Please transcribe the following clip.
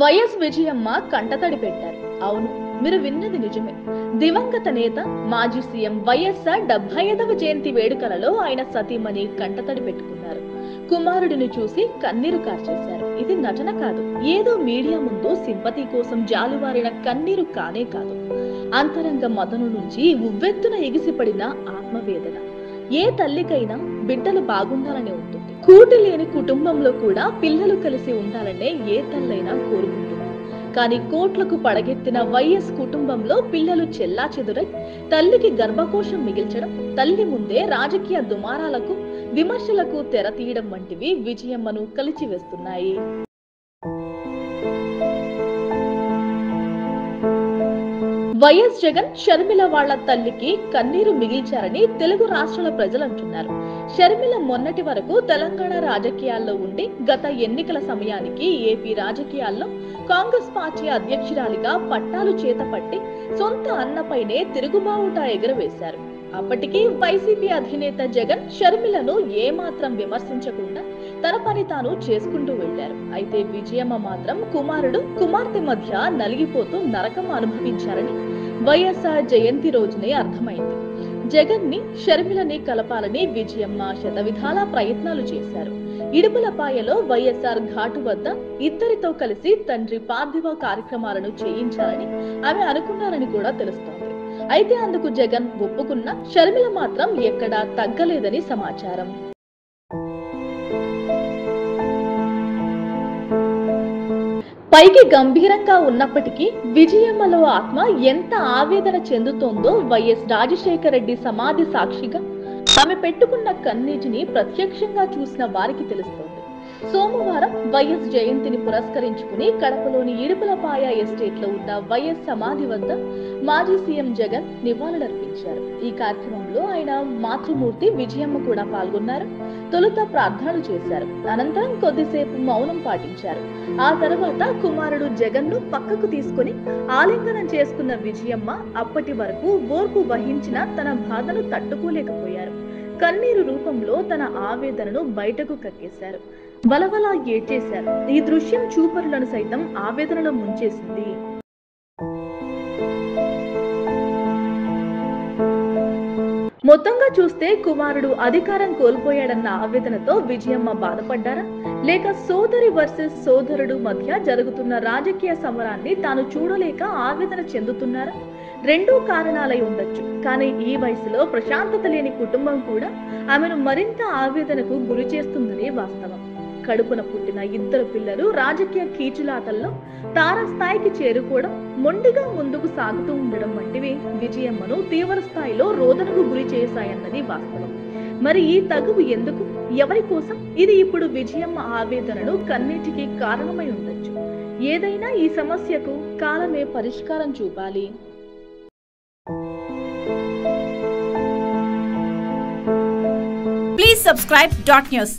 YS Vijayamma కంటతడి పెట్టారు. అవును, మీరు విన్నది నిజమే. దివంగత నేత మాజీ సీఎం వైఎస్ఆర్ 75వ జయంతి వేడుకలలో ఆయన సతీమణి కంటతడి పెట్టుకున్నారు. కుమారుడిని చూసి కన్నీరు కార్చేశారు. ఇది నటన కాదు, ఏదో మీడియా ముందు సింపతి కోసం జాలువారిన కన్నీరు కానే కాదు. అంతరంగ మదను నుంచి ఉవ్వెత్తున ఎగిసిపడిన ఆత్మవేదన. ఏ తల్లికైనా బిడ్డలు బాగుండాలని ఉంటుంది. కూటి లేని కుటుంబంలో కూడా పిల్లలు కలిసి ఉండాలనే ఏ తల్లైనా కోరుకుంటుంది. కానీ కోట్లకు పడగెత్తిన వైఎస్ కుటుంబంలో పిల్లలు చెల్లాచెదురై తల్లికి గర్భకోశం మిగిల్చడం, తల్లి ముందే రాజకీయ దుమారాలకు విమర్శలకు తెర తీయడం వంటివి విజయమ్మను కలిచివేస్తున్నాయి. వైఎస్ జగన్ షర్మిల వాళ్ల తల్లికి కన్నీరు మిగిల్చారని తెలుగు రాష్ట్రాల ప్రజలు అంటున్నారు. షర్మిల మొన్నటి వరకు తెలంగాణ రాజకీయాల్లో ఉండి గత ఎన్నికల సమయానికి ఏపీ రాజకీయాల్లో కాంగ్రెస్ పార్టీ అధ్యక్షురాలిగా పట్టాలు చేతపట్టి సొంత అన్నపైనే తిరుగుబావుట ఎగురవేశారు. అప్పటికి వైసీపీ అధినేత జగన్ షర్మిలను ఏమాత్రం విమర్శించకుండా తన పని తాను చేసుకుంటూ వెళ్లారు. అయితే విజయమ్మ మాత్రం కుమారుడు కుమార్తె మధ్య నలిగిపోతూ నరకం అనుభవించారని వైఎస్ఆర్ జయంతి రోజునే అర్థమైంది. జగన్ ని షర్మిలని కలపాలని విజయమ్మ శతవిధాల ప్రయత్నాలు చేశారు. ఇడుపులపాయలో వైఎస్ఆర్ ఘాటు వద్ద ఇద్దరితో కలిసి తండ్రి పార్థివ కార్యక్రమాలను చేయించాలని ఆమె అనుకున్నారని కూడా తెలుస్తోంది. అయితే అందుకు జగన్ ఒప్పుకున్న షర్మిల మాత్రం ఎక్కడా తగ్గలేదని సమాచారం. పైకి గంభీరంగా ఉన్నప్పటికీ విజయమ్మలో ఆత్మ ఎంత ఆవేదన చెందుతోందో వైఎస్ రాజశేఖర రెడ్డి సమాధి సాక్షిగా ఆమె పెట్టుకున్న కన్నీటిని ప్రత్యక్షంగా చూసిన వారికి తెలుస్తోంది. సోమవారం వైఎస్ జయంతిని పురస్కరించుకుని కడపలోని ఇడుపులపాయ ఎస్టేట్ లో ఉన్న వైఎస్ సమాధి వద్ద మాజీ సీఎం జగన్ నివాళులర్పించారు. ఈ కార్యక్రమంలో ఆయన మాతృమూర్తి విజయమ్మ కూడా పాల్గొన్నారు. తొలుత ప్రార్థనలు చేశారు. అనంతరం కొద్దిసేపు మౌనం పాటించారు. ఆ తర్వాత కుమారుడు జగన్ ను పక్కకు తీసుకుని ఆలింగనం చేసుకున్న విజయమ్మ అప్పటి వరకు ఓర్పు వహించిన తన బాధను తట్టుకోలేకపోయారు. కన్నీరు రూపంలో తన ఆవేదనను బయటకు కక్కేశారు. వలవలా ఏడ్చేశారు. ఈ దృశ్యం చూపరులను సైతం ఆవేదనలో ముంచేసింది. మొత్తంగా చూస్తే కుమారుడు అధికారం కోల్పోయాడన్న ఆవేదనతో విజయమ్మ బాధపడ్డారా, లేక సోదరి వర్సెస్ సోదరుడు మధ్య జరుగుతున్న రాజకీయ సమరాన్ని తాను చూడలేక ఆవేదన చెందుతున్నారా? రెండూ కారణాలై ఉండొచ్చు. కానీ ఈ వయసులో ప్రశాంతత లేని కుటుంబం కూడా ఆమెను మరింత ఆవేదనకు గురి చేస్తుందనే వాస్తవం. కడుపున పుట్టిన ఇద్దరు పిల్లలు రాజకీయ కీచులాటల్లో తారాస్థాయికి చేరుకోవడం, మొండిగా ముందుకు సాగుతూ ఉండడం వంటివి విజయమ్మను తీవ్ర స్థాయిలో రోదనకు గురి చేశాయన్నది వాస్తవం. మరి ఈ తగువు ఎందుకు, ఎవరి కోసం? ఇది ఇప్పుడు విజయమ్మ ఆవేదనను కన్నీటికి కారణమై ఉండొచ్చు. ఏదైనా ఈ సమస్యకు కాలమే పరిష్కారం చూపాలి. Please subscribe .news.